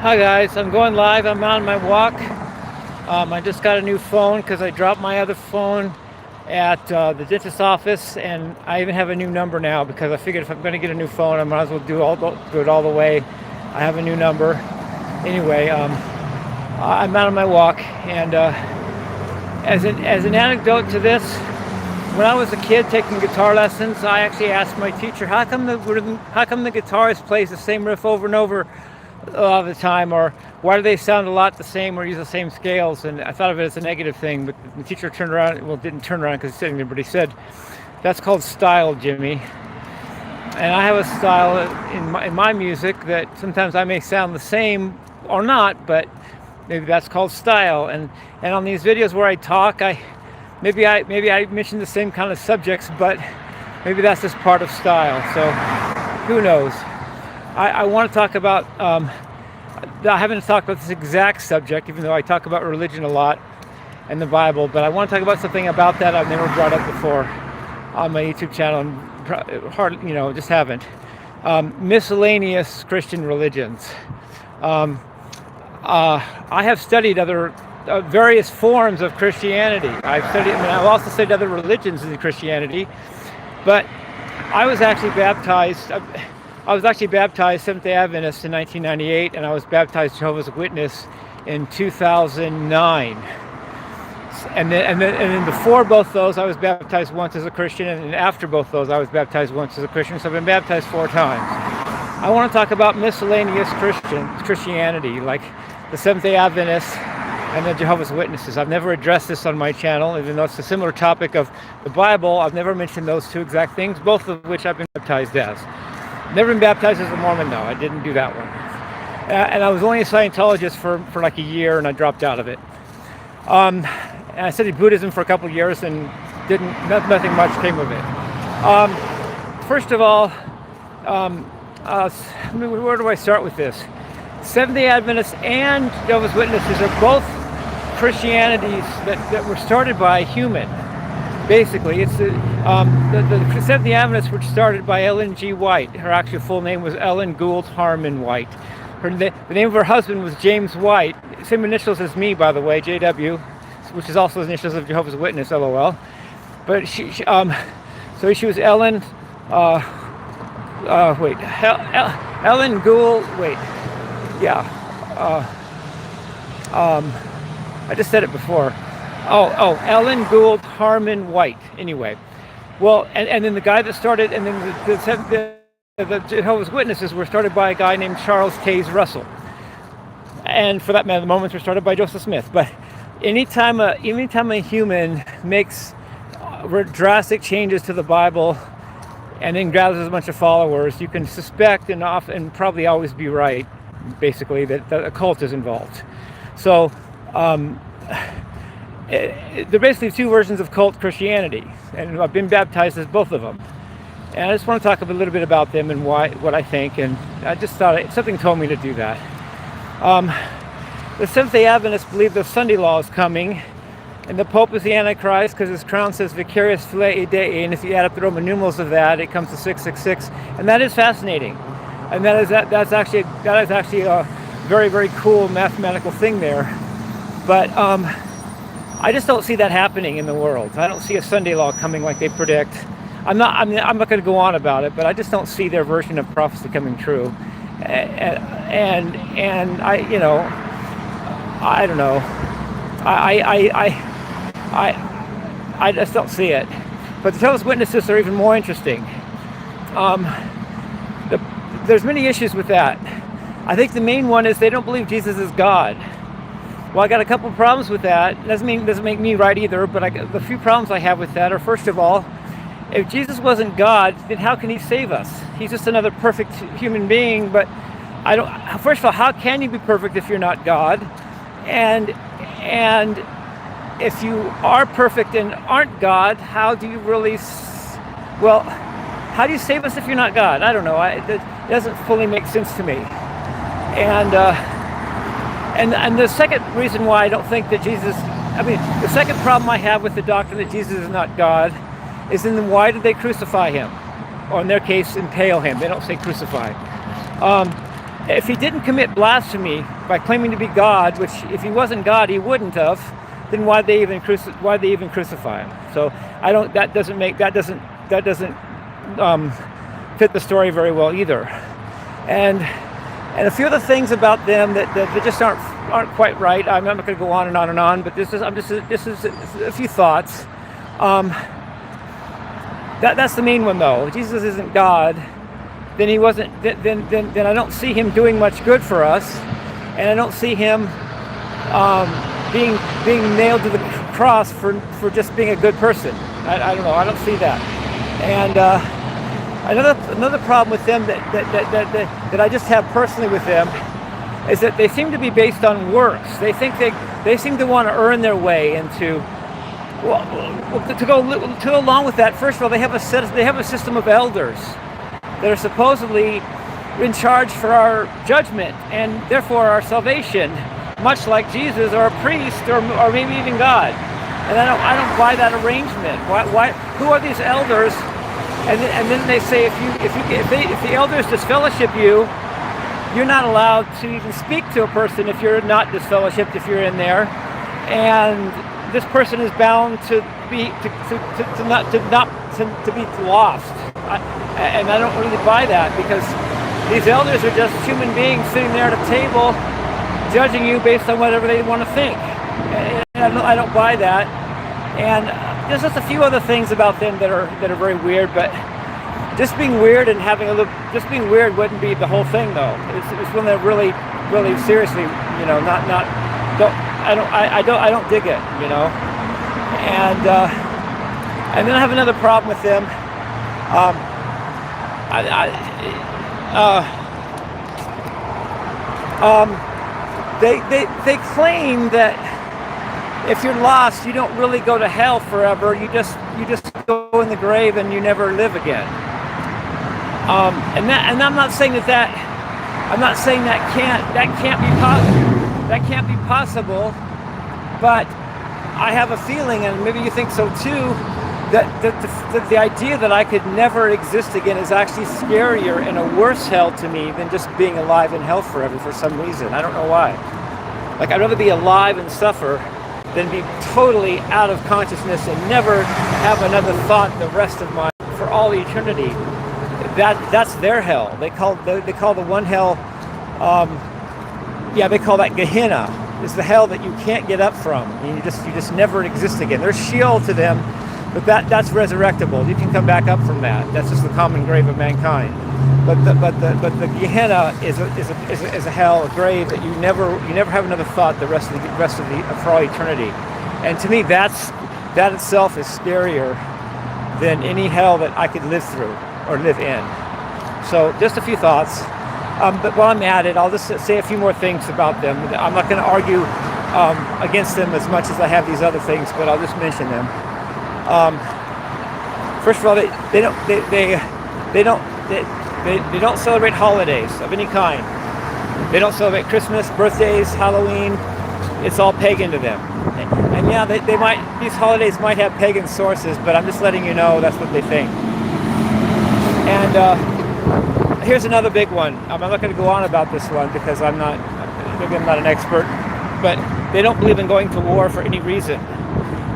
Hi guys, I'm going live. I'm on my walk. I just got a new phone because I dropped my other phone at the dentist's office, and I even have a new number now because I figured if I'm going to get a new phone, I might as well do it all the way. I have a new number. Anyway, I'm out on my walk, and as an anecdote to this, when I was a kid taking guitar lessons, I actually asked my teacher, how come the guitarist plays the same riff over and over a lot of the time, or why do they sound a lot the same or use the same scales? And I thought of it as a negative thing, but the teacher turned around, well, didn't turn around because he's sitting there, but he said, that's called style, Jimmie. And I have a style in my music that sometimes I may sound the same or not, but maybe that's called style. And on these videos where I talk, maybe I mention the same kind of subjects, but maybe that's just part of style. So who knows? I want to talk about, I haven't talked about this exact subject, even though I talk about religion a lot and the Bible, but I want to talk about something about that I've never brought up before on my YouTube channel, and hardly, just haven't. Miscellaneous Christian religions. I have studied other various forms of Christianity. I've also studied other religions in Christianity, but I was actually baptized Seventh-day Adventist in 1998, and I was baptized Jehovah's Witness in 2009. And then before both those, I was baptized once as a Christian, and after both those, I was baptized once as a Christian. So I've been baptized 4 times. I want to talk about miscellaneous Christianity, like the Seventh-day Adventists and the Jehovah's Witnesses. I've never addressed this on my channel, even though it's a similar topic of the Bible. I've never mentioned those two exact things, both of which I've been baptized as. Never been baptized as a Mormon, though. I didn't do that one. And I was only a Scientologist for like a year, and I dropped out of it. And I studied Buddhism for a couple of years, and nothing much came of it. First of all, where do I start with this? Seventh-day Adventists and Jehovah's Witnesses are both Christianities that were started by human. Basically, it's the Seventh-day Adventists were started by Ellen G. White. Her actual full name was Ellen Gould Harmon White. The name of her husband was James White, same initials as me, by the way, JW, which is also the initials of Jehovah's Witness, LOL. But she was Ellen. Ellen Gould. I just said it before. Ellen Gould Harmon White. Anyway, well, and then the guy that started, and then the Jehovah's Witnesses were started by a guy named Charles Taze Russell, and for that matter, the Mormons were started by Joseph Smith. But anytime a human makes drastic changes to the Bible and then gathers a bunch of followers, you can suspect and probably always be right, basically, that a cult is involved. So. There are basically 2 versions of cult Christianity, and I've been baptized as both of them. And I just want to talk a little bit about them and what I think, and I just thought something told me to do that. The Seventh-day Adventists believe the Sunday law is coming, and the Pope is the Antichrist because his crown says Vicarius Filii Dei, and if you add up the Roman numerals of that, it comes to 666, and that is fascinating. And that is actually a very, very cool mathematical thing there. But I just don't see that happening in the world. I don't see a Sunday law coming like they predict. I'm not going to go on about it, but I just don't see their version of prophecy coming true. And I don't know. I just don't see it. But the Jehovah's Witnesses are even more interesting. There's many issues with that. I think the main one is they don't believe Jesus is God. Well, I got a couple problems with that. Doesn't make me right either, but the few problems I have with that are, first of all, if Jesus wasn't God, then how can he save us? He's just another perfect human being, but first of all, how can you be perfect if you're not God? And if you are perfect and aren't God, how do you how do you save us if you're not God? I don't know. It doesn't fully make sense to me. And the second reason why I don't think that the second problem I have with the doctrine that Jesus is not God is then why did they crucify him? Or in their case, impale him. They don't say crucify. if he didn't commit blasphemy by claiming to be God, which if he wasn't God, he wouldn't have, then why'd they even crucify him? So that doesn't fit the story very well either. And a few other things about them that just aren't quite right. I'm not going to go on and on and on, but this is a few thoughts. That's the main one though. Jesus isn't God. Then he wasn't. Then I don't see him doing much good for us, and I don't see him being nailed to the cross for just being a good person. I don't know. I don't see that. And another problem with them that I just have personally with them is that they seem to be based on works. They think they seem to want to earn their way into. Well, to go along with that, first of all, they have a system of elders that are supposedly in charge for our judgment and therefore our salvation, much like Jesus or a priest or maybe even God. And I don't buy that arrangement. Why? Who are these elders? And then they say if the elders disfellowship you, you're not allowed to even speak to a person if you're not disfellowshipped, if you're in there, and this person is bound to be lost. And I don't really buy that, because these elders are just human beings sitting there at a table judging you based on whatever they want to think. And I don't buy that. And there's just a few other things about them that are very weird, but just being weird and just being weird wouldn't be the whole thing though. It's when they're really seriously, I don't dig it, And then I have another problem with them. They claim that if you're lost, you don't really go to hell forever. You just go in the grave and you never live again. And I'm not saying that can't be possible. But I have a feeling, and maybe you think so too, that the idea that I could never exist again is actually scarier and a worse hell to me than just being alive in hell forever for some reason. I don't know why. Like, I'd rather be alive and suffer than be totally out of consciousness and never have another thought the rest of for all eternity. That's their hell. They call the one hell, they call that Gehenna. It's the hell that you can't get up from. You just never exist again. There's Sheol to them, but that's resurrectable. You can come back up from that. That's just the common grave of mankind. But the Gehenna is a hell, a grave that you never have another thought the rest of for all eternity. And to me, that itself is scarier than any hell that I could live through or live in. So just a few thoughts. But while I'm at it, I'll just say a few more things about them. I'm not going to argue against them as much as I have these other things, but I'll just mention them. First of all, they don't celebrate holidays of any kind. They don't celebrate Christmas, birthdays, Halloween. It's all pagan to them. And yeah, these holidays might have pagan sources, but I'm just letting you know that's what they think. And here's another big one. I'm not going to go on about this one because maybe I'm not an expert, but they don't believe in going to war for any reason.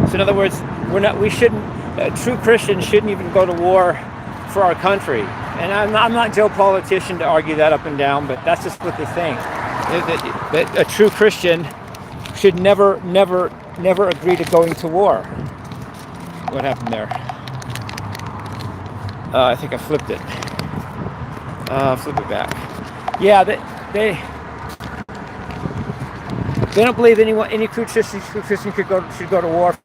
So in other words, a true Christian shouldn't even go to war for our country. And I'm not Joe Politician to argue that up and down, but that's just what they think. That a true Christian should never agree to going to war. What happened there? I think I flipped it. Flip it back. Yeah, they don't believe any true Christian should go to war.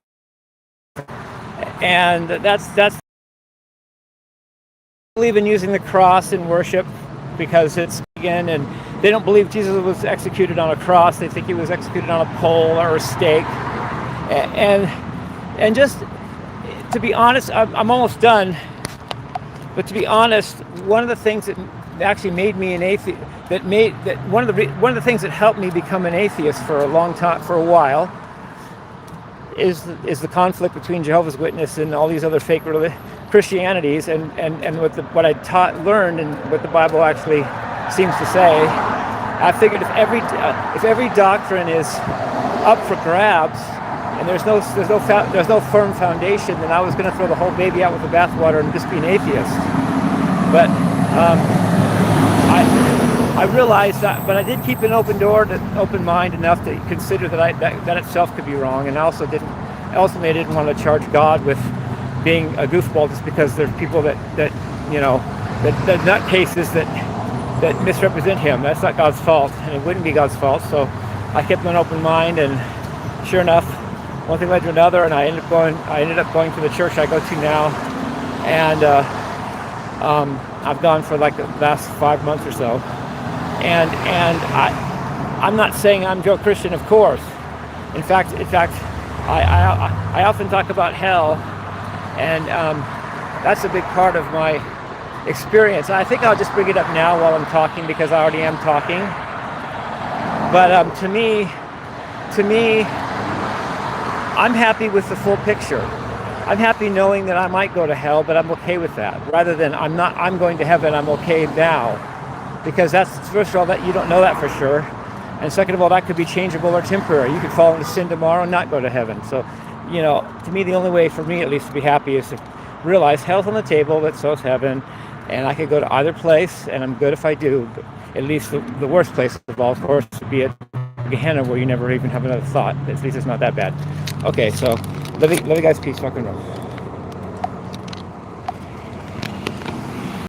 And that's believe in using the cross in worship because it's pagan, and they don't believe Jesus was executed on a cross. They think he was executed on a pole or a stake. And just to be honest, I'm almost done. But to be honest, one of the things that actually made me an atheist, one of the things that helped me become an atheist for a long time, for a while, is the conflict between Jehovah's Witness and all these other fake Christianities, and what I learned and what the Bible actually seems to say. I figured if every doctrine is up for grabs and there's no firm foundation, then I was going to throw the whole baby out with the bathwater and just be an atheist. But I realized that, but I did keep an open mind enough to consider that itself could be wrong, and ultimately I didn't want to charge God with being a goofball just because there's people that nutcases that misrepresent him. That's not God's fault, and it wouldn't be God's fault. So I kept an open mind, and sure enough, one thing led to another, and I ended up going to the church I go to now, and I've gone for like the last 5 months or so. And I'm not saying I'm Joe Christian, of course. In fact, I often talk about hell, and that's a big part of my experience. I think I'll just bring it up now while I'm talking because I already am talking. But to me, I'm happy with the full picture. I'm happy knowing that I might go to hell, but I'm okay with that. Rather than I'm going to heaven, I'm okay now. Because that's, first of all, that you don't know that for sure. And second of all, that could be changeable or temporary. You could fall into sin tomorrow and not go to heaven. So, to me, the only way for me at least to be happy is to realize hell's on the table, but so is heaven. And I could go to either place, and I'm good if I do. But at least the worst place of all, of course, would be a Gehenna where you never even have another thought. At least it's not that bad. Okay, so love you guys. Peace. Rock and roll.